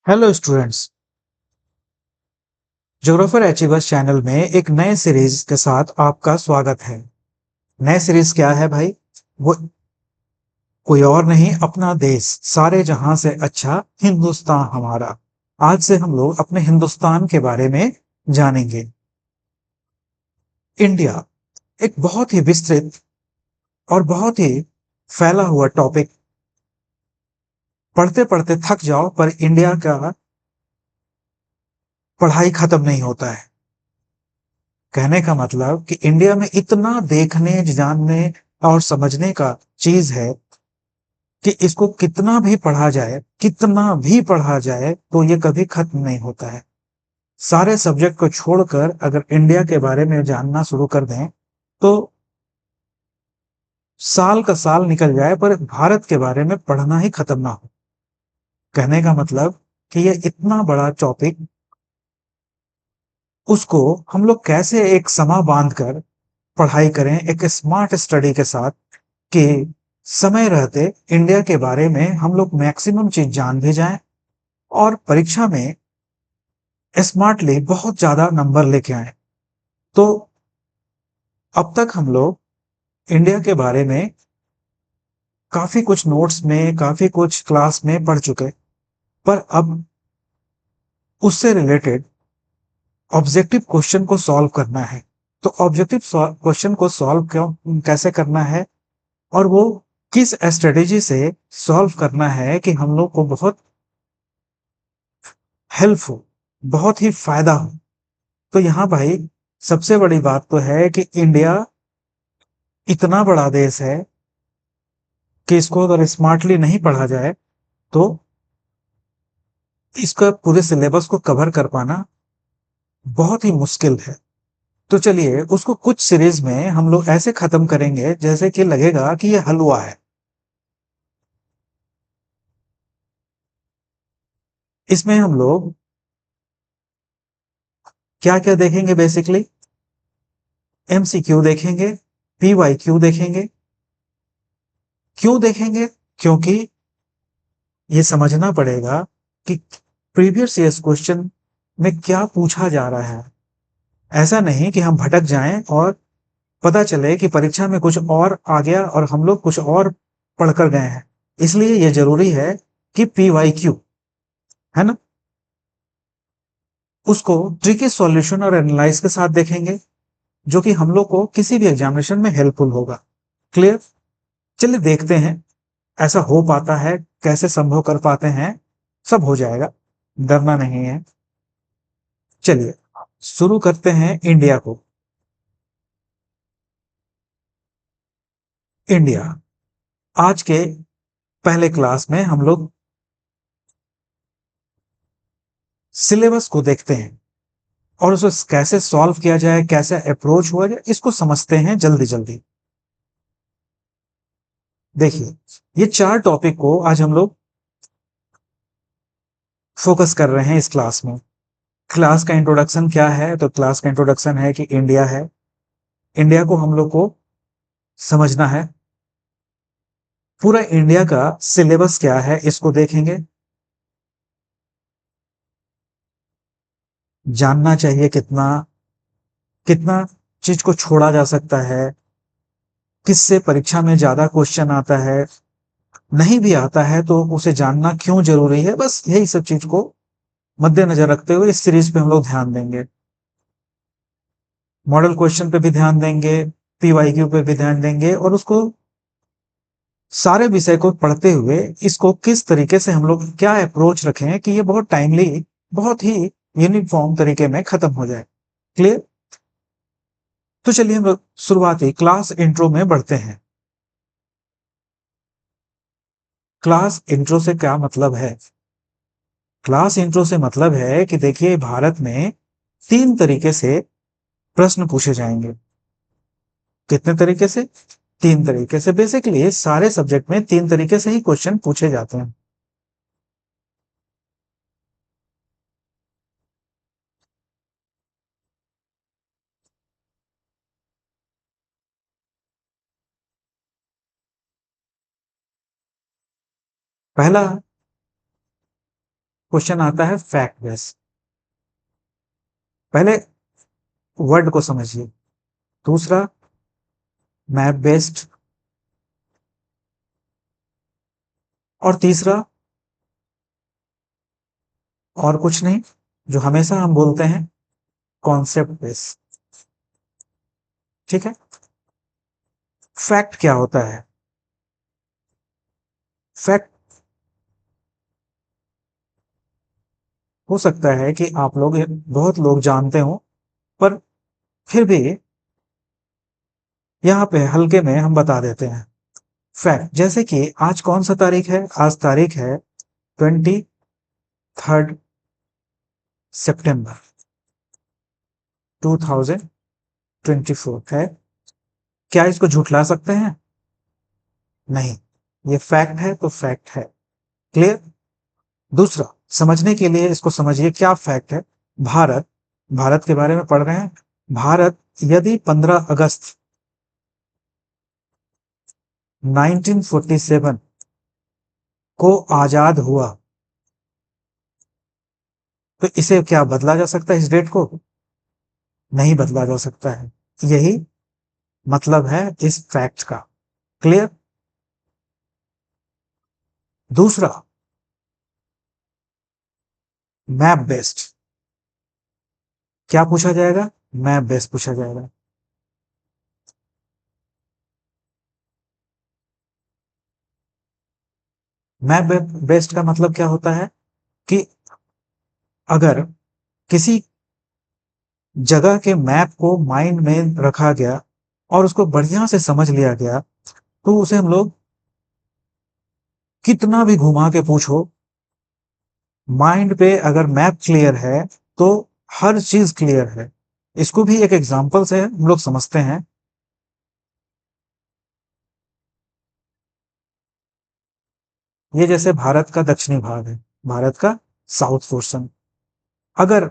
Hello students. Geographer achievers channel में एक नए सीरीज के साथ आपका स्वागत है। नए सीरीज क्या है भाई? वो कोई और नहीं, अपना देश, सारे जहां से अच्छा हिंदुस्तान हमारा। आज से हम लोग अपने हिंदुस्तान के बारे में जानेंगे। इंडिया एक बहुत ही विस्तृत और बहुत ही फैला हुआ टॉपिक। पढ़ते पढ़ते थक जाओ पर इंडिया का पढ़ाई खत्म नहीं होता है। कहने का मतलब कि इंडिया में इतना देखने, जानने और समझने का चीज है कि इसको कितना भी पढ़ा जाए तो ये कभी खत्म नहीं होता है। सारे सब्जेक्ट को छोड़कर अगर इंडिया के बारे में जानना शुरू कर दें तो साल का साल निकल जाए पर भारत के बारे में पढ़ना ही खत्म ना हो। कहने का मतलब कि ये इतना बड़ा टॉपिक, उसको हम लोग कैसे एक समा बांध कर पढ़ाई करें एक स्मार्ट स्टडी के साथ, कि समय रहते इंडिया के बारे में हम लोग मैक्सिमम चीज जान भी जाएं और परीक्षा में स्मार्टली बहुत ज्यादा नंबर लेके आए। तो अब तक हम लोग इंडिया के बारे में काफी कुछ नोट्स में, काफी कुछ क्लास में पढ़ चुके, पर अब उससे रिलेटेड ऑब्जेक्टिव क्वेश्चन को सॉल्व करना है। तो ऑब्जेक्टिव क्वेश्चन को सॉल्व क्यों कैसे करना है और वो किस स्ट्रेटेजी से सॉल्व करना है कि हम लोग को बहुत हेल्प हो, बहुत ही फायदा हो। तो यहाँ भाई सबसे बड़ी बात तो है कि इंडिया इतना बड़ा देश है कि इसको अगर स्मार्टली नहीं पढ़ा जाए तो इसका पूरे सिलेबस को कवर कर पाना बहुत ही मुश्किल है। तो चलिए उसको कुछ सीरीज में हम लोग ऐसे खत्म करेंगे जैसे कि लगेगा कि ये हलवा है। इसमें हम लोग क्या क्या देखेंगे? बेसिकली एमसीक्यू देखेंगे, पीवाईक्यू देखेंगे। क्यों देखेंगे? क्योंकि ये समझना पड़ेगा कि प्रीवियस ईयर्स क्वेश्चन में क्या पूछा जा रहा है। ऐसा नहीं कि हम भटक जाएं और पता चले कि परीक्षा में कुछ और आ गया और हम लोग कुछ और पढ़कर गए हैं। इसलिए ये जरूरी है कि पीवाईक्यू, है ना, उसको ट्रिकी सॉल्यूशन और एनालाइज के साथ देखेंगे, जो कि हम लोग को किसी भी एग्जामिनेशन में हेल्पफुल होगा। क्लियर? चलिए देखते हैं ऐसा हो पाता है, कैसे संभव कर पाते हैं। सब हो जाएगा, डरना नहीं है। चलिए शुरू करते हैं इंडिया को। इंडिया, आज के पहले क्लास में हम लोग सिलेबस को देखते हैं और उसको कैसे सॉल्व किया जाए, कैसे अप्रोच हुआ जाए, इसको समझते हैं जल्दी जल्दी। देखिए, ये चार टॉपिक को आज हम लोग फोकस कर रहे हैं इस क्लास में। क्लास का इंट्रोडक्शन क्या है? तो क्लास का इंट्रोडक्शन है कि इंडिया है। इंडिया को हम लोग को समझना है। पूरा इंडिया का सिलेबस क्या है इसको देखेंगे। जानना चाहिए कितना कितना चीज को छोड़ा जा सकता है, किससे परीक्षा में ज्यादा क्वेश्चन आता है, नहीं भी आता है तो उसे जानना क्यों जरूरी है। बस यही सब चीज को मद्देनजर रखते हुए इस सीरीज पे हम लोग ध्यान देंगे। मॉडल क्वेश्चन पे भी ध्यान देंगे, पीवाईक्यू पे भी ध्यान देंगे और उसको सारे विषय को पढ़ते हुए इसको किस तरीके से हम लोग क्या अप्रोच रखें कि ये बहुत टाइमली, बहुत ही यूनिफॉर्म तरीके में खत्म हो जाए। क्लियर? तो चलिए हम लोग शुरुआती क्लास इंट्रो में बढ़ते हैं। क्लास इंट्रो से क्या मतलब है? क्लास इंट्रो से मतलब है कि देखिए, भारत में तीन तरीके से प्रश्न पूछे जाएंगे। कितने तरीके से? तीन तरीके से। बेसिकली सारे सब्जेक्ट में तीन तरीके से ही क्वेश्चन पूछे जाते हैं। पहला क्वेश्चन आता है फैक्ट बेस। पहले वर्ड को समझिए, दूसरा मैप बेस्ड, और तीसरा और कुछ नहीं, जो हमेशा हम बोलते हैं कॉन्सेप्ट बेस। ठीक है। फैक्ट क्या होता है? फैक्ट हो सकता है कि आप लोग, बहुत लोग जानते हो, पर फिर भी यहाँ पे हल्के में हम बता देते हैं। फैक्ट जैसे कि आज कौन सा तारीख है? आज तारीख है 23 सितंबर 2024 है। क्या इसको झुठला सकते हैं? नहीं। ये फैक्ट है तो फैक्ट है। क्लियर? दूसरा, समझने के लिए इसको समझिए क्या फैक्ट है। भारत, भारत के बारे में पढ़ रहे हैं। भारत यदि 15 अगस्त 1947 को आजाद हुआ, तो इसे क्या बदला जा सकता है? इस डेट को नहीं बदला जा सकता है। यही मतलब है इस फैक्ट का। क्लियर? दूसरा, मैप बेस्ड। क्या पूछा जाएगा? मैप बेस्ड पूछा जाएगा। मैप बेस्ड का मतलब क्या होता है कि अगर किसी जगह के मैप को माइंड में रखा गया और उसको बढ़िया से समझ लिया गया, तो उसे हम लोग कितना भी घुमा के पूछो, माइंड पे अगर मैप क्लियर है तो हर चीज क्लियर है। इसको भी एक एग्जांपल से हम लोग समझते हैं। ये जैसे भारत का दक्षिणी भाग है, भारत का साउथ पोर्शन। अगर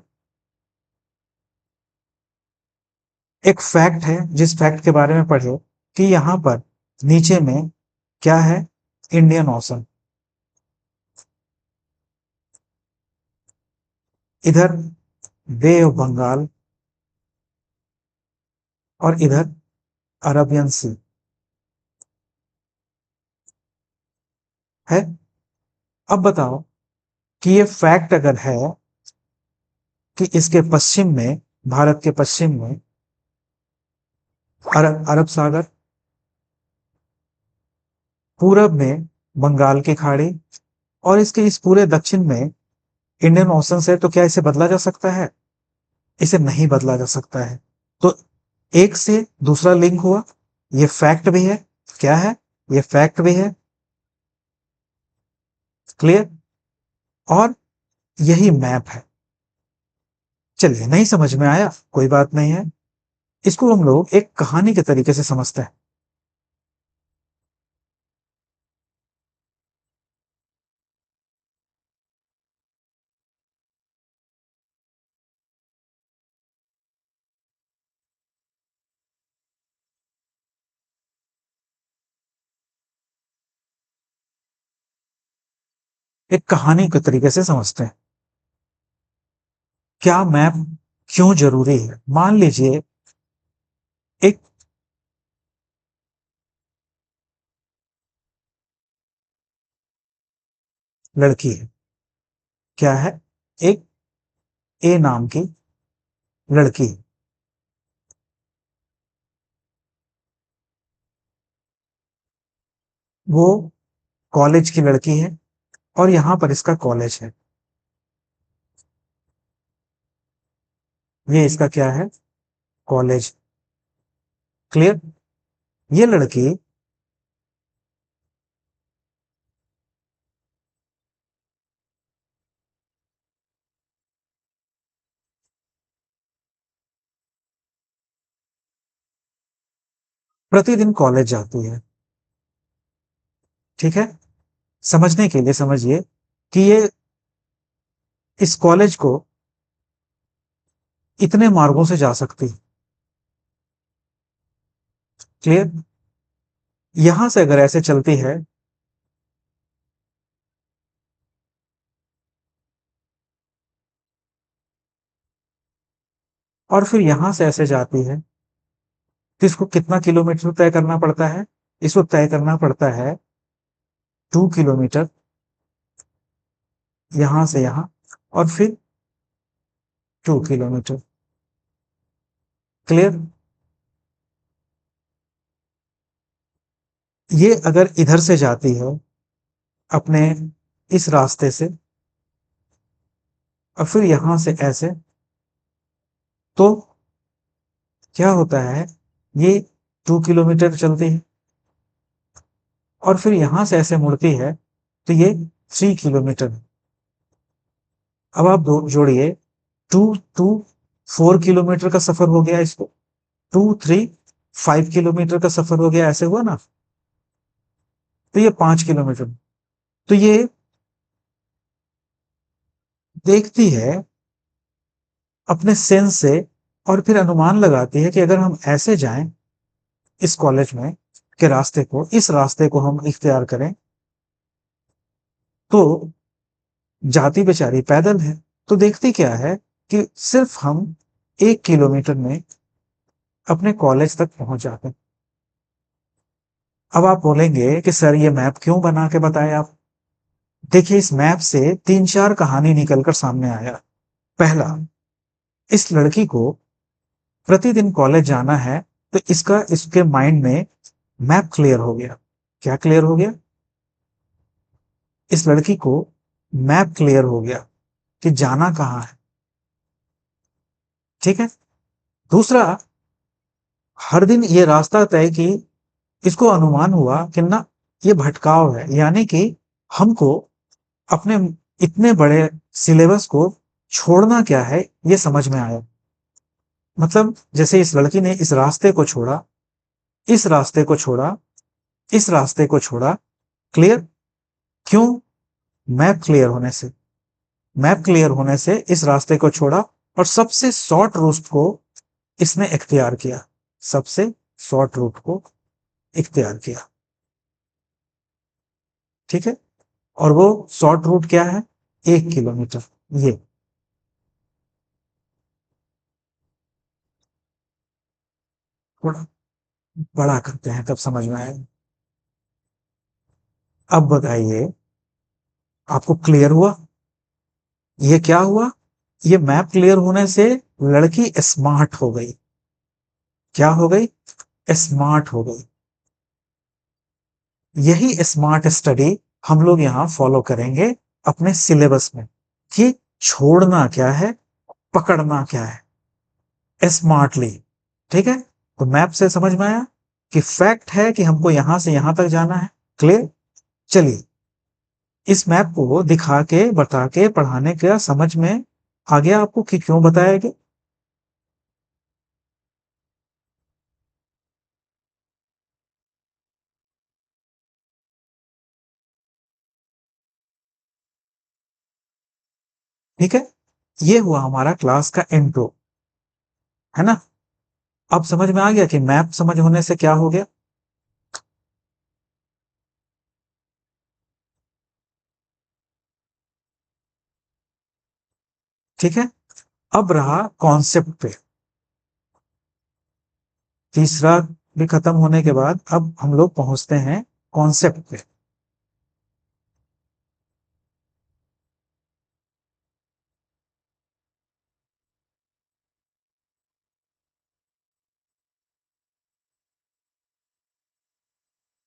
एक फैक्ट है, जिस फैक्ट के बारे में पढ़े कि यहां पर नीचे में क्या है? Indian ocean. इधर बे ऑफ बंगाल, और इधर अरबियन सी है। अब बताओ कि ये फैक्ट अगर है कि इसके पश्चिम में, भारत के पश्चिम में अरब अरब सागर, पूरब में बंगाल की खाड़ी, और इसके इस पूरे दक्षिण में इंडियन ओशन से, तो क्या इसे बदला जा सकता है? इसे नहीं बदला जा सकता है। तो एक से दूसरा लिंक हुआ। ये फैक्ट भी है। क्या है? ये फैक्ट भी है। क्लियर? और यही मैप है। चलिए, नहीं समझ में आया, कोई बात नहीं है। इसको हम लोग एक कहानी के तरीके से समझते हैं। एक कहानी के तरीके से समझते हैं। क्या मैप क्यों जरूरी है? मान लीजिए एक लड़की है। क्या है? एक ए नाम की लड़की। वो कॉलेज की लड़की है, और यहां पर इसका कॉलेज है। ये इसका क्या है? कॉलेज। क्लियर? ये लड़की प्रतिदिन कॉलेज जाती है। ठीक है। समझने के लिए समझिए कि ये इस कॉलेज को इतने मार्गों से जा सकती है। क्लियर? यहां से अगर ऐसे चलती है और फिर यहां से ऐसे जाती है, तो इसको कितना किलोमीटर तय करना पड़ता है? इसको तय करना पड़ता है 2 किलोमीटर, यहां से यहां, और फिर 2 किलोमीटर। क्लियर? ये अगर इधर से जाती है अपने इस रास्ते से, और फिर यहां से ऐसे, तो क्या होता है, ये 2 किलोमीटर चलती है, और फिर यहां से ऐसे मुड़ती है, तो ये 3 किलोमीटर। अब आप जोड़िए, टू टू 4 किलोमीटर का सफर हो गया इसको, 2 3 5 किलोमीटर का सफर हो गया, ऐसे हुआ ना? तो ये 5 किलोमीटर। तो ये देखती है अपने सेंस से, और फिर अनुमान लगाती है कि अगर हम ऐसे जाएं इस कॉलेज में के रास्ते को, इस रास्ते को हम इख्तियार करें, तो जाती बेचारी पैदल है। तो देखती क्या है कि सिर्फ हम 1 किलोमीटर में अपने कॉलेज तक पहुंच जाते हैं। अब आप बोलेंगे कि सर ये मैप क्यों बना के बताए आप? देखिए, इस मैप से 3 4 कहानी निकलकर सामने आया। पहला, इस लड़की को प्रतिदिन कॉलेज जाना है, तो इसका इसके माइंड में मैप क्लियर हो गया। क्या क्लियर हो गया? इस लड़की को मैप क्लियर हो गया कि जाना कहाँ है। ठीक है। दूसरा, हर दिन ये रास्ता तय की, इसको अनुमान हुआ कि ना, ये भटकाव है, यानी कि हमको अपने इतने बड़े सिलेबस को छोड़ना क्या है, ये समझ में आया। मतलब जैसे इस लड़की ने इस रास्ते को छोड़ा, इस रास्ते को छोड़ा, इस रास्ते को छोड़ा। क्लियर? क्यों? मैप क्लियर होने से। मैप क्लियर होने से इस रास्ते को छोड़ा, और सबसे शॉर्ट रूट को इसने इख्तियार किया, सबसे शॉर्ट रूट को इख्तियार किया। ठीक है। और वो शॉर्ट रूट क्या है? 1 किलोमीटर। ये थोड़ा बड़ा करते हैं तब समझ में आएगा। अब बताइए, आपको क्लियर हुआ? ये क्या हुआ? ये मैप क्लियर होने से लड़की स्मार्ट हो गई। क्या हो गई? स्मार्ट हो गई। यही स्मार्ट स्टडी हम लोग यहाँ फॉलो करेंगे अपने सिलेबस में, कि छोड़ना क्या है, पकड़ना क्या है, स्मार्टली। ठीक है। तो मैप से समझ में आया कि फैक्ट है कि हमको यहां से यहां तक जाना है। क्लियर? चलिए, इस मैप को दिखा के, बता के, पढ़ाने का समझ में आ गया आपको कि क्यों बताया गया? ठीक है। ये हुआ हमारा क्लास का इंट्रो, है ना? अब समझ में आ गया कि मैप समझ होने से क्या हो गया। ठीक है। अब रहा कॉन्सेप्ट पे। तीसरा भी खत्म होने के बाद अब हम लोग पहुंचते हैं कॉन्सेप्ट पे।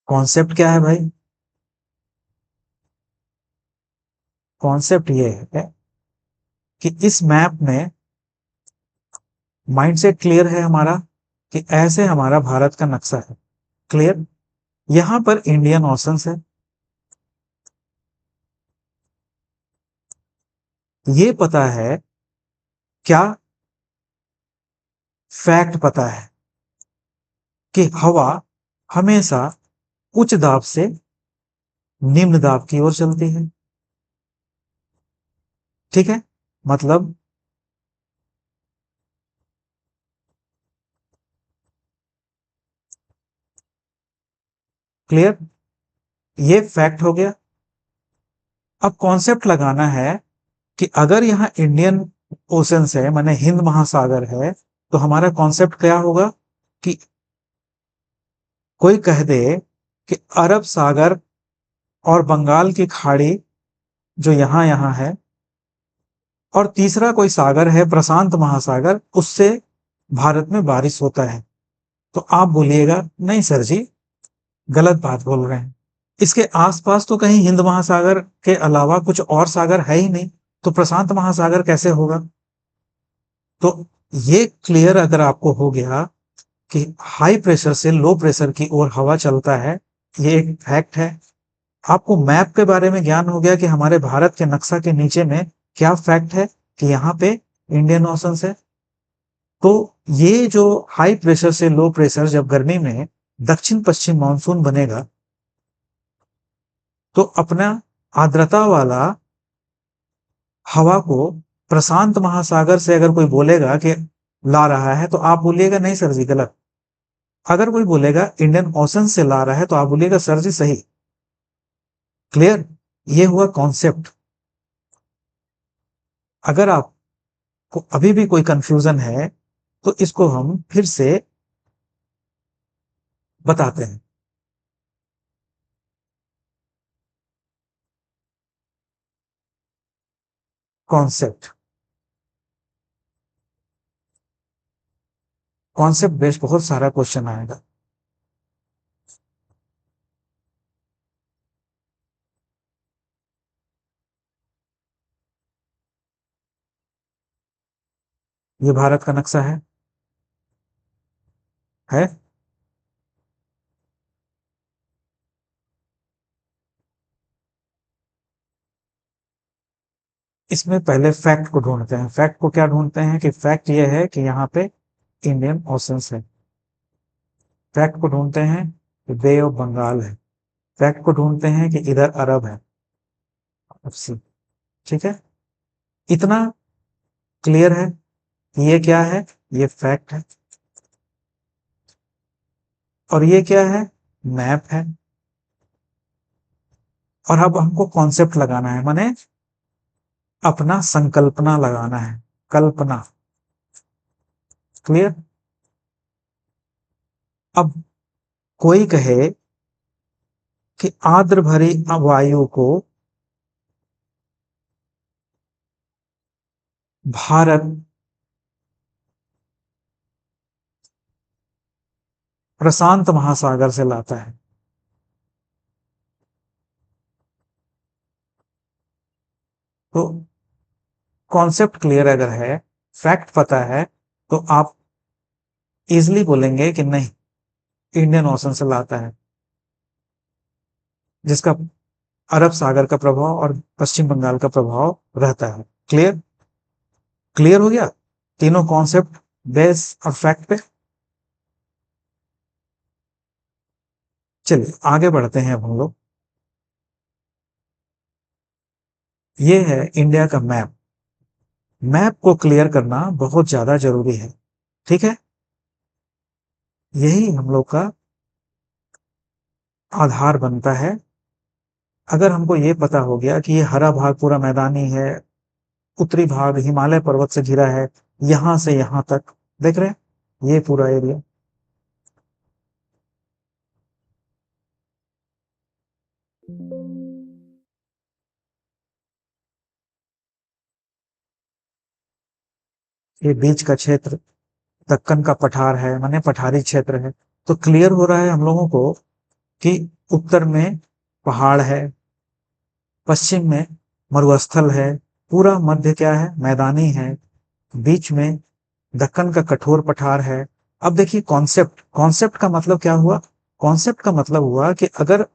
कॉन्सेप्ट क्या है भाई? कॉन्सेप्ट ये है कि इस मैप में माइंडसेट क्लियर है हमारा, कि ऐसे हमारा भारत का नक्शा है। क्लियर? यहां पर इंडियन ओशंस है, ये पता है। क्या फैक्ट पता है कि हवा हमेशा उच्च दाब से निम्न दाब की ओर चलती है। ठीक है। मतलब क्लियर? ये फैक्ट हो गया। अब कॉन्सेप्ट लगाना है कि अगर यहां इंडियन ओशंस है, माने हिंद महासागर है, तो हमारा कॉन्सेप्ट क्या होगा कि कोई कह दे कि अरब सागर और बंगाल की खाड़ी जो यहाँ यहाँ है, और तीसरा कोई सागर है प्रशांत महासागर, उससे भारत में बारिश होता है। तो आप बोलिएगा नहीं सर जी, गलत बात बोल रहे हैं। इसके आसपास तो कहीं हिंद महासागर के अलावा कुछ और सागर है ही नहीं, तो प्रशांत महासागर कैसे होगा? तो ये क्लियर अगर आपको हो गया कि हाई प्रेशर से लो प्रेशर की ओर हवा चलता है, ये एक फैक्ट है। आपको मैप के बारे में ज्ञान हो गया कि हमारे भारत के नक्शा के नीचे में क्या फैक्ट है कि यहाँ पे इंडियन ओशन है। तो ये जो हाई प्रेशर से लो प्रेशर जब गर्मी में दक्षिण पश्चिम मानसून बनेगा, तो अपना आर्द्रता वाला हवा को प्रशांत महासागर से अगर कोई बोलेगा कि ला रहा है, तो आप बोलिएगा नहीं सर जी गलत। अगर कोई बोलेगा इंडियन ओशन से ला रहा है, तो आप बोलिएगा सर जी सही। क्लियर? ये हुआ कॉन्सेप्ट। अगर आपको अभी भी कोई कंफ्यूजन है, तो इसको हम फिर से बताते हैं। कॉन्सेप्ट, कॉन्सेप्ट बेस्ड बहुत सारा क्वेश्चन आएगा। ये भारत का नक्शा है। इसमें पहले फैक्ट को ढूंढते हैं। फैक्ट को क्या ढूंढते हैं कि फैक्ट ये है कि यहाँ पे इंडियन ओशंस है। फैक्ट को ढूंढते हैं कि बे ऑफ बंगाल है। फैक्ट को ढूंढते हैं कि इधर अरब है। ठीक है, इतना क्लियर है कि ये क्या है, ये फैक्ट है। और ये क्या है, मैप है। और अब हमको कॉन्सेप्ट लगाना है, माने अपना संकल्पना लगाना है, कल्पना। क्लियर? अब कोई कहे कि आर्द्र भरी वायु को भारत प्रशांत महासागर से लाता है। तो कॉन्सेप्ट क्लियर अगर है, फैक्ट पता है, तो आप इजीली बोलेंगे कि नहीं, इंडियन ओशन से लाता है, जिसका अरब सागर का प्रभाव और पश्चिम बंगाल का प्रभाव रहता है। क्लियर? क्लियर हो गया तीनों कॉन्सेप्ट बेस और फैक्ट पे। चलिए आगे बढ़ते हैं अब हम लोग। ये है इंडिया का मैप। मैप को क्लियर करना बहुत ज्यादा जरूरी है। ठीक है, यही हम लोग का आधार बनता है। अगर हमको ये पता हो गया कि ये हरा भाग पूरा मैदानी है, उत्तरी भाग हिमालय पर्वत से घिरा है, यहां से यहां तक देख रहे हैं ये पूरा एरिया। ये बीच का क्षेत्र दक्कन का पठार है, माने पठारी क्षेत्र है। तो क्लियर हो रहा है हम लोगों को कि उत्तर में पहाड़ है, पश्चिम में मरुस्थल है, पूरा मध्य क्या है, मैदानी है, बीच में दक्कन का कठोर पठार है। अब देखिए कॉन्सेप्ट, कॉन्सेप्ट का मतलब क्या हुआ? कॉन्सेप्ट का मतलब हुआ कि अगर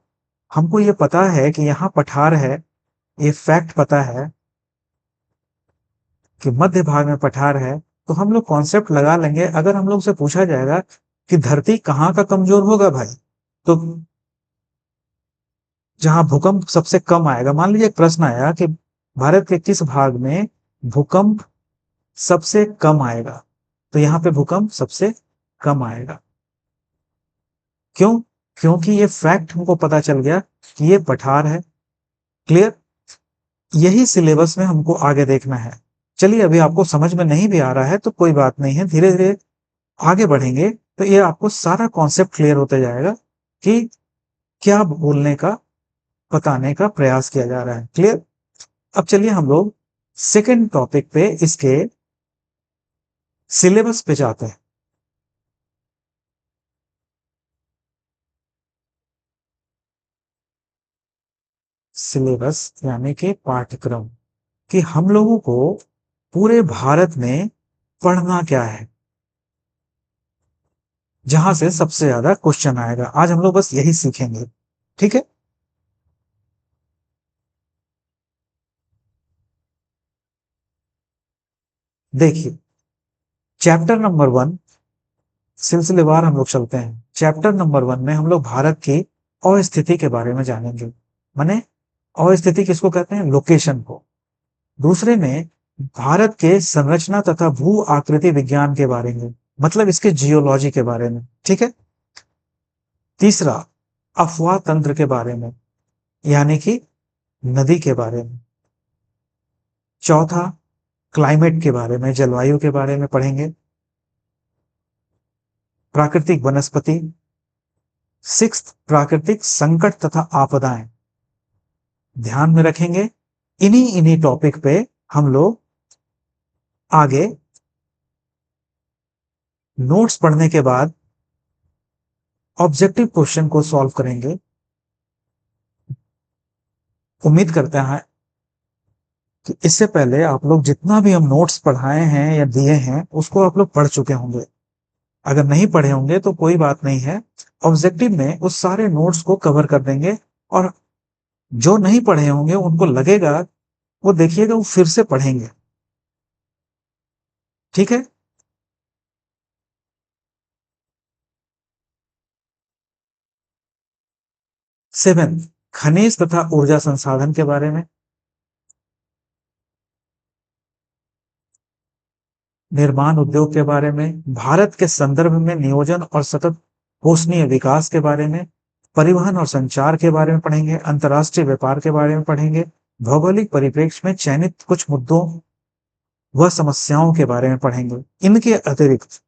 हमको ये पता है कि यहाँ पठार है, ये फैक्ट पता है कि मध्य भाग में पठार है, तो हम लोग कॉन्सेप्ट लगा लेंगे। अगर हम लोग से पूछा जाएगा कि धरती कहाँ का कमजोर होगा भाई, तो जहां भूकंप सबसे कम आएगा। मान लीजिए एक प्रश्न आया कि भारत के किस भाग में भूकंप सबसे कम आएगा, तो यहाँ पे भूकंप सबसे कम आएगा। क्यों? क्योंकि ये फैक्ट हमको पता चल गया कि ये पठार है। क्लियर? यही सिलेबस में हमको आगे देखना है। चलिए अभी आपको समझ में नहीं भी आ रहा है तो कोई बात नहीं है, धीरे धीरे आगे बढ़ेंगे तो ये आपको सारा कॉन्सेप्ट क्लियर होता जाएगा कि क्या बोलने का, बताने का प्रयास किया जा रहा है। क्लियर? अब चलिए हम लोग सेकंड टॉपिक पे, इसके सिलेबस पे जाते हैं। सिलेबस यानी कि पाठ्यक्रम, कि हम लोगों को पूरे भारत में पढ़ना क्या है, जहां से सबसे ज्यादा क्वेश्चन आएगा। आज हम लोग बस यही सीखेंगे। ठीक है? देखिए, चैप्टर नंबर 1, सिलसिलेवार हम लोग चलते हैं। चैप्टर नंबर 1 में हम लोग भारत की अस्थिति के बारे में जानेंगे। माने अस्थिति किसको कहते हैं? लोकेशन को। दूसरे में भारत के संरचना तथा भू आकृति विज्ञान के बारे में, मतलब इसके जियोलॉजी के बारे में। ठीक है? तीसरा, अफवाह तंत्र के बारे में, यानी कि नदी के बारे में। चौथा, क्लाइमेट के बारे में, जलवायु के बारे में पढ़ेंगे। प्राकृतिक वनस्पति। सिक्स्थ, प्राकृतिक संकट तथा आपदाएं ध्यान में रखेंगे। इन्हीं इन्हीं टॉपिक पे हम लोग आगे नोट्स पढ़ने के बाद ऑब्जेक्टिव क्वेश्चन को सॉल्व करेंगे। उम्मीद करते हैं कि इससे पहले आप लोग जितना भी हम नोट्स पढ़ाए हैं या दिए हैं, उसको आप लोग पढ़ चुके होंगे। अगर नहीं पढ़े होंगे तो कोई बात नहीं है, ऑब्जेक्टिव में उस सारे नोट्स को कवर कर देंगे। और जो नहीं पढ़े होंगे उनको लगेगा, वो देखिएगा, वो फिर से पढ़ेंगे। ठीक है? 7, खनिज तथा ऊर्जा संसाधन के बारे में। निर्माण उद्योग के बारे में, भारत के संदर्भ में नियोजन और सतत पोषणीय विकास के बारे में, परिवहन और संचार के बारे में पढ़ेंगे, अंतर्राष्ट्रीय व्यापार के बारे में पढ़ेंगे, भौगोलिक परिप्रेक्ष्य में चयनित कुछ मुद्दों व समस्याओं के बारे में पढ़ेंगे। इनके अतिरिक्त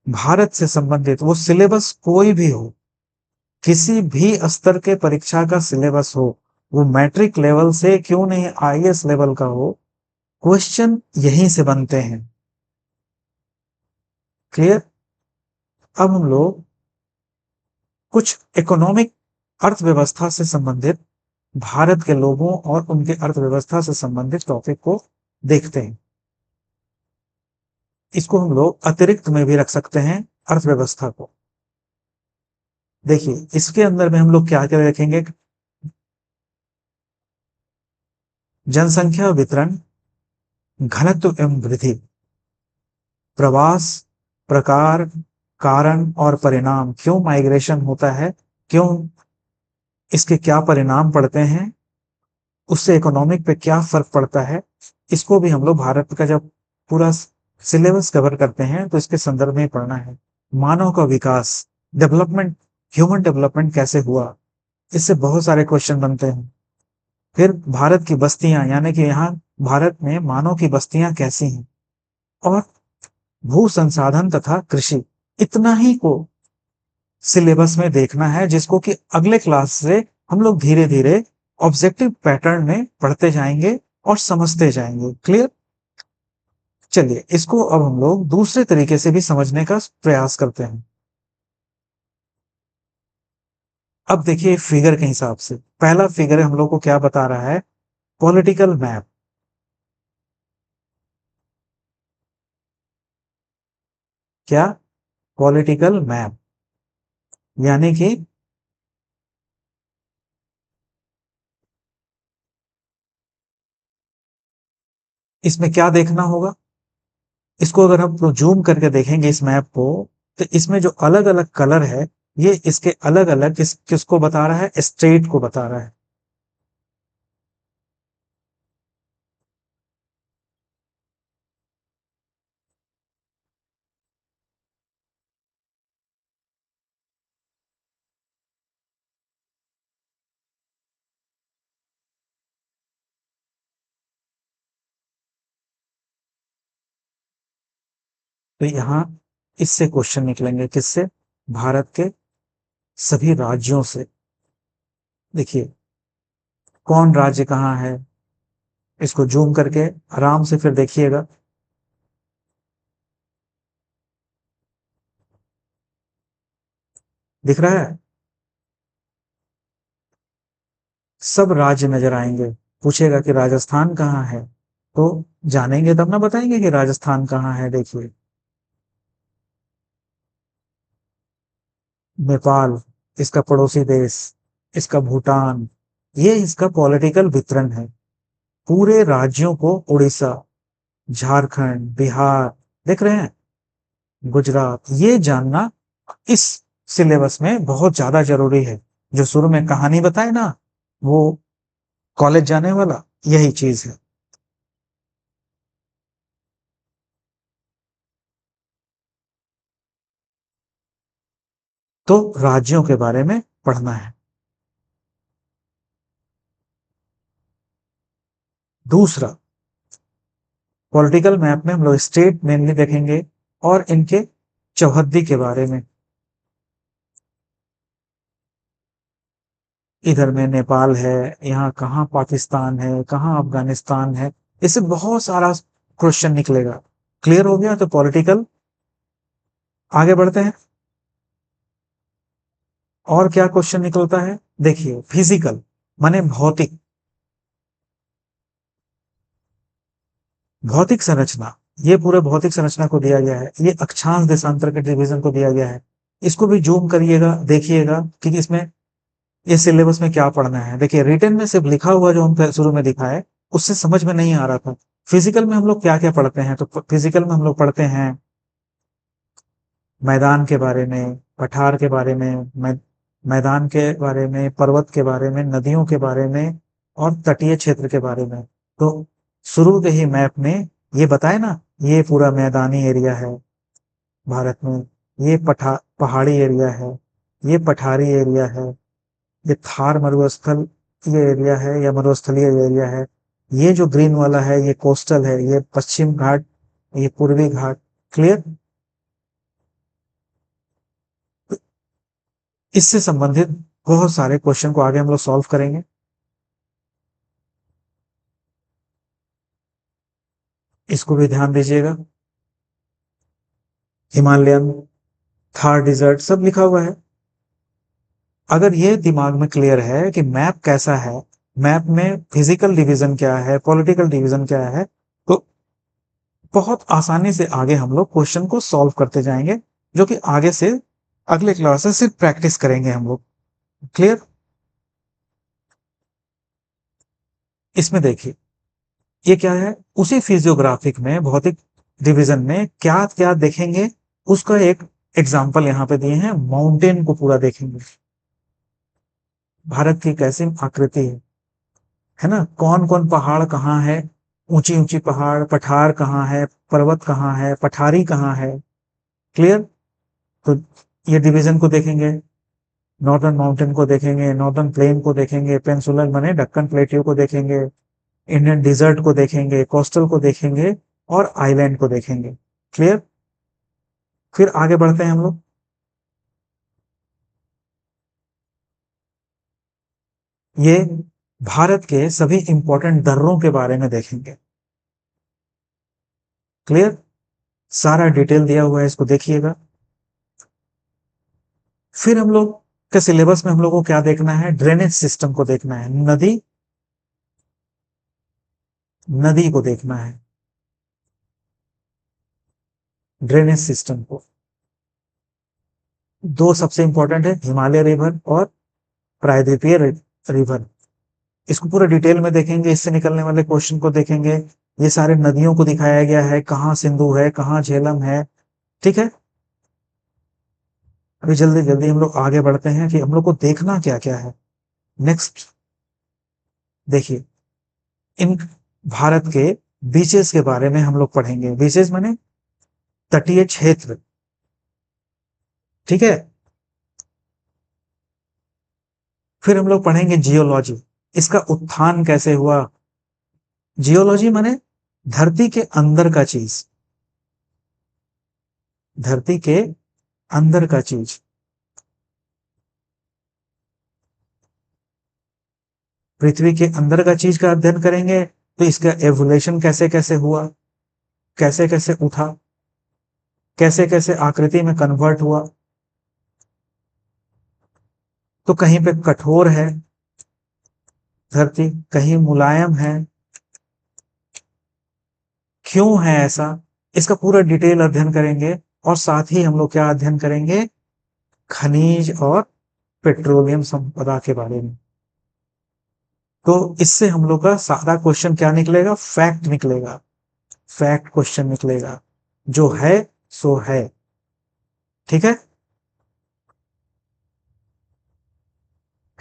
भारत से संबंधित वो सिलेबस कोई भी हो, किसी भी स्तर के परीक्षा का सिलेबस हो, वो मैट्रिक लेवल से क्यों नहीं आईएएस लेवल का हो, क्वेश्चन यहीं से बनते हैं। क्लियर? अब हम लोग कुछ इकोनॉमिक, अर्थव्यवस्था से संबंधित, भारत के लोगों और उनके अर्थव्यवस्था से संबंधित टॉपिक को देखते हैं। इसको हम लोग अतिरिक्त में भी रख सकते हैं, अर्थव्यवस्था को। देखिए, इसके अंदर में हम लोग क्या क्या रखेंगे? जनसंख्या वितरण, घनत्व एवं वृद्धि, प्रवास, प्रकार, कारण और परिणाम, क्यों माइग्रेशन होता है, क्यों, इसके क्या परिणाम पड़ते हैं, उससे इकोनॉमिक पे क्या फर्क पड़ता है। इसको भी हम लोग भारत का जब पूरा सिलेबस कवर करते हैं तो इसके संदर्भ में पढ़ना है। मानव का विकास, डेवलपमेंट, ह्यूमन डेवलपमेंट कैसे हुआ, इससे बहुत सारे क्वेश्चन बनते हैं। फिर भारत की बस्तियां, यानी कि यहाँ भारत में मानव की बस्तियां कैसी हैं, और भू संसाधन तथा कृषि। इतना ही को सिलेबस में देखना है, जिसको कि अगले क्लास से हम लोग धीरे धीरे ऑब्जेक्टिव पैटर्न में पढ़ते जाएंगे और समझते जाएंगे। क्लियर? चलिए, इसको अब हम लोग दूसरे तरीके से भी समझने का प्रयास करते हैं। अब देखिए, फिगर के हिसाब से पहला फिगर हम लोग को क्या बता रहा है? Political map. क्या? पॉलिटिकल मैप, यानी कि इसमें क्या देखना होगा? इसको अगर हम जूम करके देखेंगे इस मैप को, तो इसमें जो अलग अलग कलर है, ये इसके अलग अलग किसको बता रहा है? स्टेट को बता रहा है। तो यहाँ इससे क्वेश्चन निकलेंगे, किससे? भारत के सभी राज्यों से। देखिए कौन राज्य कहाँ है, इसको जूम करके आराम से फिर देखिएगा। दिख रहा है? सब राज्य नजर आएंगे। पूछेगा कि राजस्थान कहाँ है, तो जानेंगे तब ना बताएंगे कि राजस्थान कहाँ है। देखिए नेपाल, इसका पड़ोसी देश, इसका भूटान, ये इसका पॉलिटिकल वितरण है। पूरे राज्यों को, उड़ीसा, झारखंड, बिहार, देख रहे हैं, गुजरात, ये जानना इस सिलेबस में बहुत ज्यादा जरूरी है। जो शुरू में कहानी बताए ना, वो कॉलेज जाने वाला, यही चीज है। तो राज्यों के बारे में पढ़ना है। दूसरा, पॉलिटिकल मैप में हम लोग स्टेट मेनली देखेंगे और इनके चौहद्दी के बारे में। इधर में नेपाल है, यहाँ कहाँ पाकिस्तान है, कहाँ अफगानिस्तान है, इससे बहुत सारा क्वेश्चन निकलेगा। क्लियर हो गया? तो पॉलिटिकल, आगे बढ़ते हैं। और क्या क्वेश्चन निकलता है? देखिए फिजिकल, माने भौतिक, भौतिक संरचना। ये पूरे भौतिक संरचना को दिया गया है, ये अक्षांश देशांतर के डिवीजन को दिया गया है। इसको भी जूम करिएगा, देखिएगा कि इसमें ये सिलेबस में क्या पढ़ना है। देखिए रिटर्न में सिर्फ लिखा हुआ जो हम शुरू में दिखा है, उससे समझ में नहीं आ रहा था। फिजिकल में हम लोग क्या क्या पढ़ते हैं? तो फिजिकल में हम लोग पढ़ते हैं मैदान के बारे में, पठार के बारे में, मैदान के बारे में, पर्वत के बारे में, नदियों के बारे में और तटीय क्षेत्र के बारे में। तो शुरू के ही मैप में ये बताए ना, ये पूरा मैदानी एरिया है भारत में, ये पहाड़ी एरिया है, ये पठारी एरिया है, ये थार मरुस्थल ये एरिया है या मरुस्थलीय एरिया है, ये जो ग्रीन वाला है ये कोस्टल है, ये पश्चिम घाट, ये पूर्वी घाट। क्लियर? इससे संबंधित बहुत सारे क्वेश्चन को आगे हम लोग सॉल्व करेंगे। इसको भी ध्यान दीजिएगा। हिमालयन, थार डिजर्ट सब लिखा हुआ है। अगर ये दिमाग में क्लियर है कि मैप कैसा है, मैप में फिजिकल डिवीजन क्या है, पॉलिटिकल डिवीजन क्या है, तो बहुत आसानी से आगे हम लोग क्वेश्चन को सॉल्व करते जाएंगे, जो कि आगे से अगले क्लास से सिर्फ प्रैक्टिस करेंगे हम लोग। क्लियर? इसमें देखिए ये क्या है, उसी फिजियोग्राफिक में, भौतिक डिवीजन में क्या क्या देखेंगे, उसका एक एग्जाम्पल यहाँ पे दिए हैं। माउंटेन को पूरा देखेंगे, भारत की कैसी आकृति है ना, कौन कौन पहाड़ कहाँ है, ऊंची ऊंची पहाड़, पठार कहाँ है, पर्वत कहाँ है, पठारी कहाँ है। क्लियर? तो ये डिवीजन को देखेंगे, नॉर्दर्न माउंटेन को देखेंगे, नॉर्दर्न प्लेन को देखेंगे, पेंसुलर माने दक्कन प्लेटियो को देखेंगे, इंडियन डिजर्ट को देखेंगे, कोस्टल को देखेंगे और आइलैंड को देखेंगे। क्लियर? फिर आगे बढ़ते हैं हम लोग। ये भारत के सभी इंपॉर्टेंट दर्रों के बारे में देखेंगे। क्लियर? सारा डिटेल दिया हुआ है, इसको देखिएगा। फिर हम लोग के सिलेबस में हम लोग को क्या देखना है? ड्रेनेज सिस्टम को देखना है, नदी, नदी को देखना है, ड्रेनेज सिस्टम को। दो सबसे इंपॉर्टेंट है, हिमालय रिवर और प्रायद्वीपीय रिवर। इसको पूरा डिटेल में देखेंगे, इससे निकलने वाले क्वेश्चन को देखेंगे। ये सारे नदियों को दिखाया गया है, कहाँ सिंधु है, कहाँ झेलम है। ठीक है? अभी जल्दी जल्दी हम लोग आगे बढ़ते हैं कि हम लोग को देखना क्या क्या है। नेक्स्ट देखिए, इन भारत के बीचेस के बारे में हम लोग पढ़ेंगे। बीचेस माने तटीय क्षेत्र। ठीक है? फिर हम लोग पढ़ेंगे जियोलॉजी, इसका उत्थान कैसे हुआ। जियोलॉजी माने धरती के अंदर का चीज, धरती के अंदर का चीज। पृथ्वी के अंदर का चीज का अध्ययन करेंगे तो इसका एवोल्यूशन कैसे कैसे हुआ, कैसे कैसे उठा, कैसे कैसे आकृति में कन्वर्ट हुआ। तो कहीं पे कठोर है धरती, कहीं मुलायम है, क्यों है ऐसा, इसका पूरा डिटेल अध्ययन करेंगे। और साथ ही हम लोग क्या अध्ययन करेंगे, खनिज और पेट्रोलियम संपदा के बारे में। तो इससे हम लोग का सारा क्वेश्चन क्या निकलेगा, फैक्ट निकलेगा, फैक्ट क्वेश्चन निकलेगा, जो है सो है। ठीक है,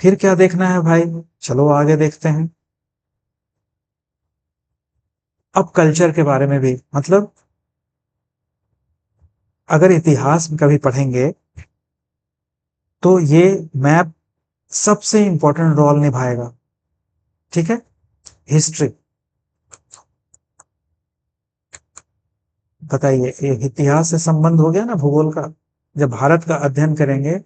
फिर क्या देखना है भाई, चलो आगे देखते हैं। अब कल्चर के बारे में भी, मतलब अगर इतिहास में कभी पढ़ेंगे तो ये मैप सबसे इंपॉर्टेंट रोल निभाएगा। ठीक है, हिस्ट्री, बताइए, ये इतिहास से संबंध हो गया ना भूगोल का। जब भारत का अध्ययन करेंगे,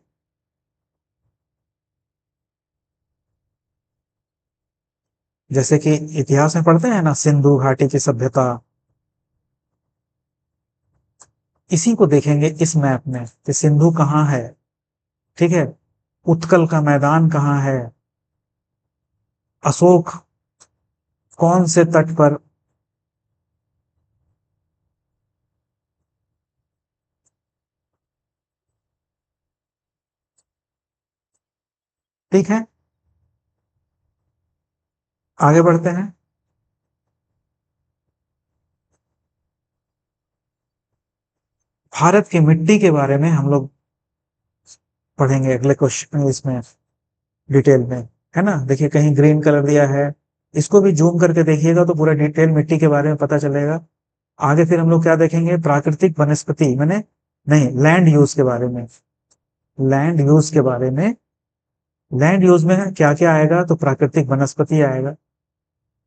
जैसे कि इतिहास में पढ़ते हैं ना, सिंधु घाटी की सभ्यता, इसी को देखेंगे इस मैप में कि सिंधु कहाँ है। ठीक है, उत्कल का मैदान कहाँ है, अशोक कौन से तट पर। ठीक है, आगे बढ़ते हैं। भारत की मिट्टी के बारे में हम लोग पढ़ेंगे अगले क्वेश्चन इसमें डिटेल में, है ना। देखिए कहीं ग्रीन कलर दिया है, इसको भी जूम करके देखिएगा तो पूरा डिटेल मिट्टी के बारे में पता चलेगा। आगे फिर हम लोग क्या देखेंगे, प्राकृतिक वनस्पति, मैंने नहीं, लैंड यूज के बारे में। लैंड यूज के बारे में, लैंड यूज में क्या क्या आएगा, तो प्राकृतिक वनस्पति आएगा,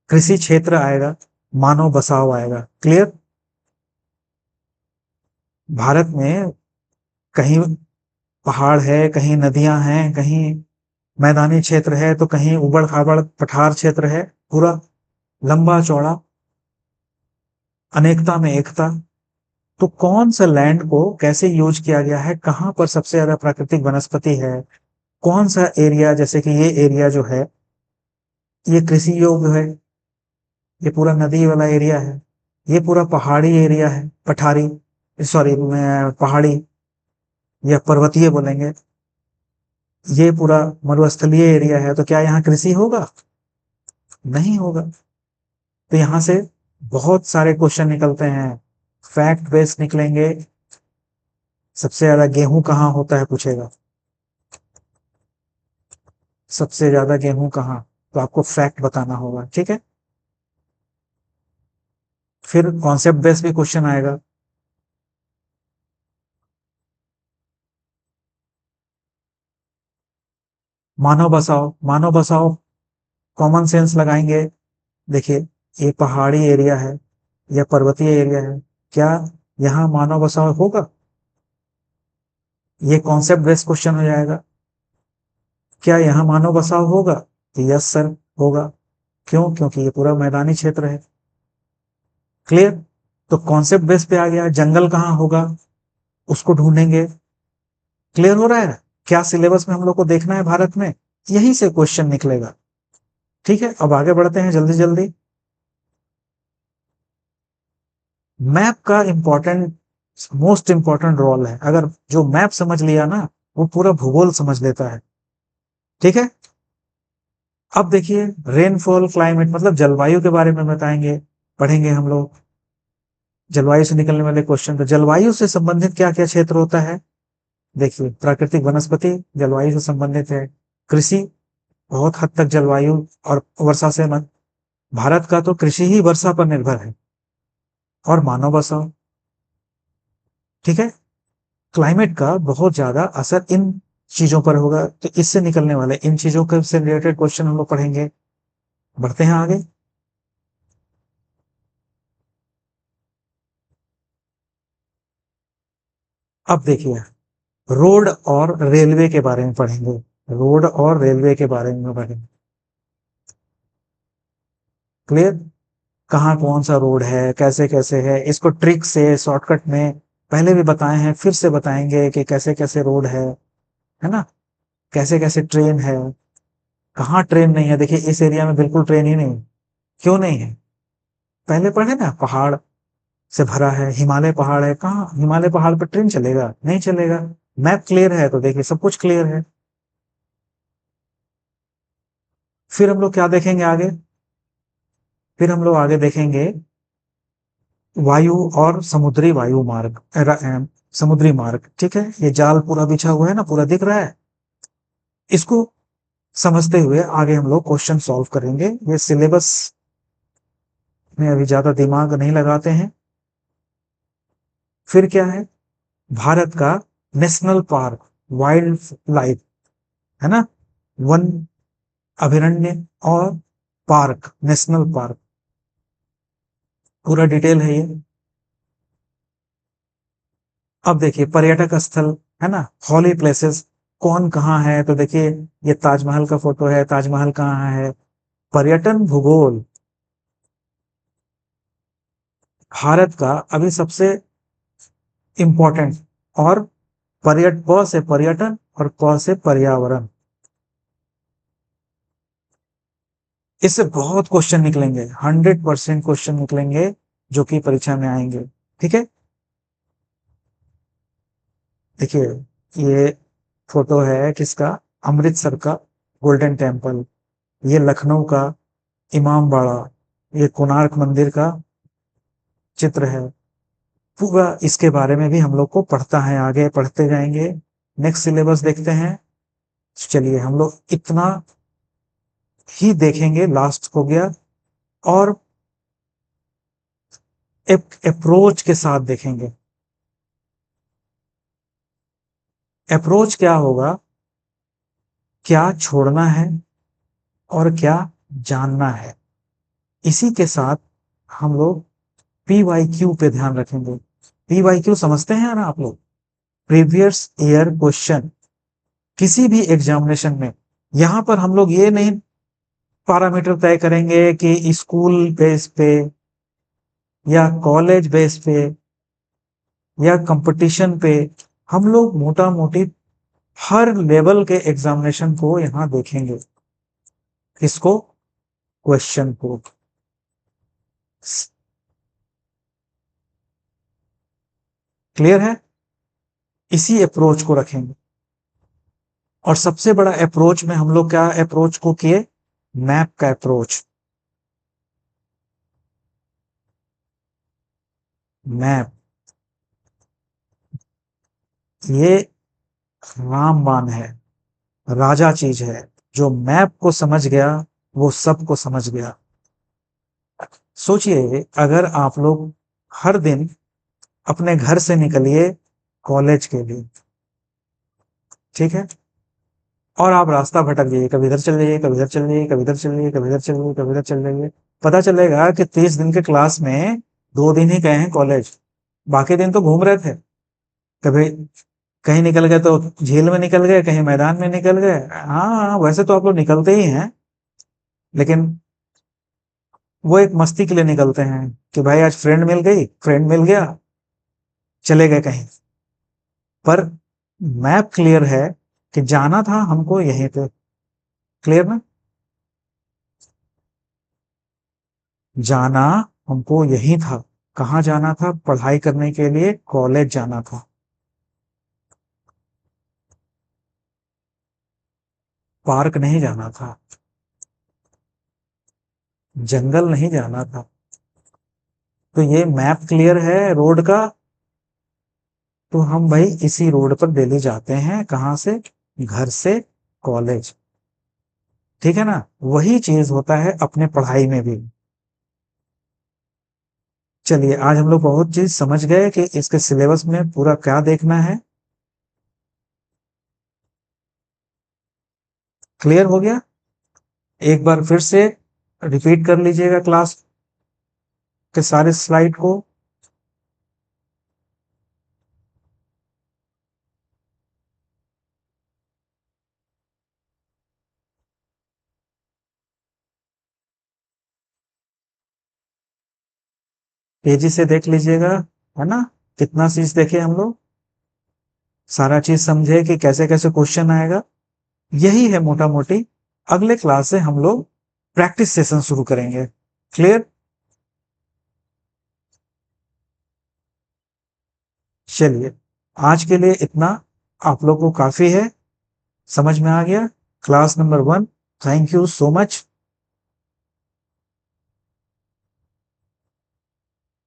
कृषि क्षेत्र आएगा, मानव बसाव आएगा। क्लियर। भारत में कहीं पहाड़ है, कहीं नदियां हैं, कहीं मैदानी क्षेत्र है, तो कहीं उबड़ खाबड़ पठार क्षेत्र है, पूरा लंबा चौड़ा, अनेकता में एकता। तो कौन सा लैंड को कैसे यूज किया गया है, कहां पर सबसे ज्यादा प्राकृतिक वनस्पति है, कौन सा एरिया, जैसे कि ये एरिया जो है ये कृषि योग्य है, ये पूरा नदी वाला एरिया है, ये पूरा पहाड़ी एरिया है, पठारी, सॉरी पहाड़ी या पर्वतीय बोलेंगे, ये पूरा मरुस्थलीय एरिया है, तो क्या यहाँ कृषि होगा, नहीं होगा। तो यहां से बहुत सारे क्वेश्चन निकलते हैं, फैक्ट बेस्ड निकलेंगे। सबसे ज्यादा गेहूं कहाँ होता है पूछेगा, सबसे ज्यादा गेहूं कहाँ, तो आपको फैक्ट बताना होगा। ठीक है, फिर कॉन्सेप्ट बेस्ड भी क्वेश्चन आएगा। मानव बसाओ, मानव बसाओ, कॉमन सेंस लगाएंगे। देखिए ये पहाड़ी एरिया है या पर्वतीय एरिया है, क्या यहाँ मानव बसाव होगा, ये कॉन्सेप्ट बेस्ड क्वेश्चन हो जाएगा। क्या यहाँ मानव बसाव होगा, तो यस सर होगा। क्यों, क्योंकि ये पूरा मैदानी क्षेत्र है। क्लियर। तो कॉन्सेप्ट बेस पे आ गया, जंगल कहाँ होगा उसको ढूंढेंगे। क्लियर हो रहा है, क्या सिलेबस में हम लोग को देखना है भारत में, यहीं से क्वेश्चन निकलेगा। ठीक है, अब आगे बढ़ते हैं जल्दी जल्दी। मैप का इंपॉर्टेंट, मोस्ट इंपॉर्टेंट रोल है, अगर जो मैप समझ लिया ना, वो पूरा भूगोल समझ लेता है। ठीक है, अब देखिए रेनफॉल क्लाइमेट, मतलब जलवायु के बारे में बताएंगे, पढ़ेंगे हम लोग। जलवायु से निकलने वाले क्वेश्चन, तो जलवायु से संबंधित क्या क्या क्षेत्र होता है, देखिए प्राकृतिक वनस्पति जलवायु से संबंधित है, कृषि बहुत हद तक जलवायु और वर्षा से भारत का तो कृषि ही वर्षा पर निर्भर है, और मानव बसाव। ठीक है, क्लाइमेट का बहुत ज्यादा असर इन चीजों पर होगा, तो इससे निकलने वाले इन चीजों के से रिलेटेड क्वेश्चन हम लोग पढ़ेंगे। बढ़ते हैं आगे। अब देखिए, रोड और रेलवे के बारे में पढ़ेंगे। रोड और रेलवे के बारे में पढ़ेंगे। क्लियर? कहाँ कौन सा रोड है, कैसे कैसे है, इसको ट्रिक से शॉर्टकट में पहले भी बताए हैं, फिर से बताएंगे कि कैसे कैसे रोड है ना? कैसे कैसे ट्रेन है, कहाँ ट्रेन नहीं है। देखिए इस एरिया में बिल्कुल ट्रेन ही नहीं। क्यों नहीं है? पहले पढ़े ना, पहाड़ से भरा है, हिमालय पहाड़ है, कहाँ हिमालय पहाड़ पर ट्रेन चलेगा? नहीं चलेगा। मैप क्लियर है तो देखिए सब कुछ क्लियर है। फिर हम लोग क्या देखेंगे आगे? फिर हम लोग आगे देखेंगे वायु और समुद्री वायु मार्ग, समुद्री मार्ग। ठीक है, ये जाल पूरा बिछा हुआ है ना, पूरा दिख रहा है। इसको समझते हुए आगे हम लोग क्वेश्चन सॉल्व करेंगे। ये सिलेबस में अभी ज्यादा दिमाग नहीं लगाते हैं। फिर क्या है? भारत का नेशनल पार्क, वाइल्ड लाइफ, है ना, वन अभयारण्य और पार्क, नेशनल पार्क, पूरा डिटेल है ये। अब देखिए पर्यटक स्थल, है ना, हॉली प्लेसेस, कौन कहाँ है? तो देखिए ये ताजमहल का फोटो है, ताजमहल कहाँ है? पर्यटन भूगोल, भारत का अभी सबसे इंपॉर्टेंट। और प से पर्यटन और प से पर्यावरण, इससे बहुत क्वेश्चन निकलेंगे, 100% क्वेश्चन निकलेंगे जो कि परीक्षा में आएंगे। ठीक है, देखिए ये फोटो है किसका? अमृतसर का गोल्डन टेम्पल। ये लखनऊ का इमाम बाड़ा। ये कोणार्क मंदिर का चित्र है। पूरा इसके बारे में भी हम लोग को पढ़ता है, आगे पढ़ते जाएंगे। नेक्स्ट सिलेबस देखते हैं। चलिए हम लोग इतना ही देखेंगे, लास्ट हो गया। और एक अप्रोच के साथ देखेंगे। अप्रोच क्या होगा, क्या छोड़ना है और क्या जानना है। इसी के साथ हम लोग पी वाई क्यू पे ध्यान रखेंगे। पी वाई क्यू समझते हैं ना आप लोग? प्रीवियस ईयर क्वेश्चन, किसी भी एग्जामिनेशन में। यहां पर हम लोग ये नहीं पैरामीटर तय करेंगे कि स्कूल बेस पे या कॉलेज बेस पे या कंपटीशन पे। हम लोग मोटा मोटी हर लेवल के एग्जामिनेशन को यहां देखेंगे। इसको, क्वेश्चन को। क्लियर है? इसी अप्रोच को रखेंगे। और सबसे बड़ा अप्रोच में हम लोग क्या अप्रोच को किए? मैप का अप्रोच। मैप, ये रामबाण है, राजा चीज है। जो मैप को समझ गया वो सबको समझ गया। सोचिए अगर आप लोग हर दिन अपने घर से निकलिए कॉलेज के लिए, ठीक है, और आप रास्ता भटक जाइए, कभी इधर चल जाइए, कभी इधर चल जाइए, कभी इधर चल जाइए, कभी इधर चल जाइए, कभी इधर चल जाइए। पता चलेगा कि 30 दिन के क्लास में 2 दिन ही गए हैं कॉलेज, बाकी दिन तो घूम रहे थे। कभी कहीं निकल गए तो झील में निकल गए, कहीं मैदान में निकल गए। हाँ हाँ, वैसे तो आप लोग निकलते ही हैं, लेकिन वो एक मस्ती के लिए निकलते हैं कि भाई आज फ्रेंड मिल गई, फ्रेंड मिल गया, चले गए कहीं। पर मैप क्लियर है कि जाना था हमको यहीं पे। क्लियर ना? जाना हमको यही था। कहाँ जाना था? पढ़ाई करने के लिए कॉलेज जाना था। पार्क नहीं जाना था, जंगल नहीं जाना था। तो ये मैप क्लियर है रोड का, तो हम भाई इसी रोड पर डेली जाते हैं। कहाँ से? घर से कॉलेज। ठीक है ना? वही चीज होता है अपने पढ़ाई में भी। चलिए आज हम लोग बहुत चीज समझ गए कि इसके सिलेबस में पूरा क्या देखना है। क्लियर हो गया? एक बार फिर से रिपीट कर लीजिएगा क्लास के सारे स्लाइड को। तेजी से देख लीजिएगा, है ना? कितना चीज देखे हम लोग, सारा चीज समझे कि कैसे कैसे क्वेश्चन आएगा। यही है मोटा मोटी। अगले क्लास से हम लोग प्रैक्टिस सेशन शुरू करेंगे। क्लियर? चलिए, आज के लिए इतना आप लोग को काफी है, समझ में आ गया। Class number 1, thank you so much.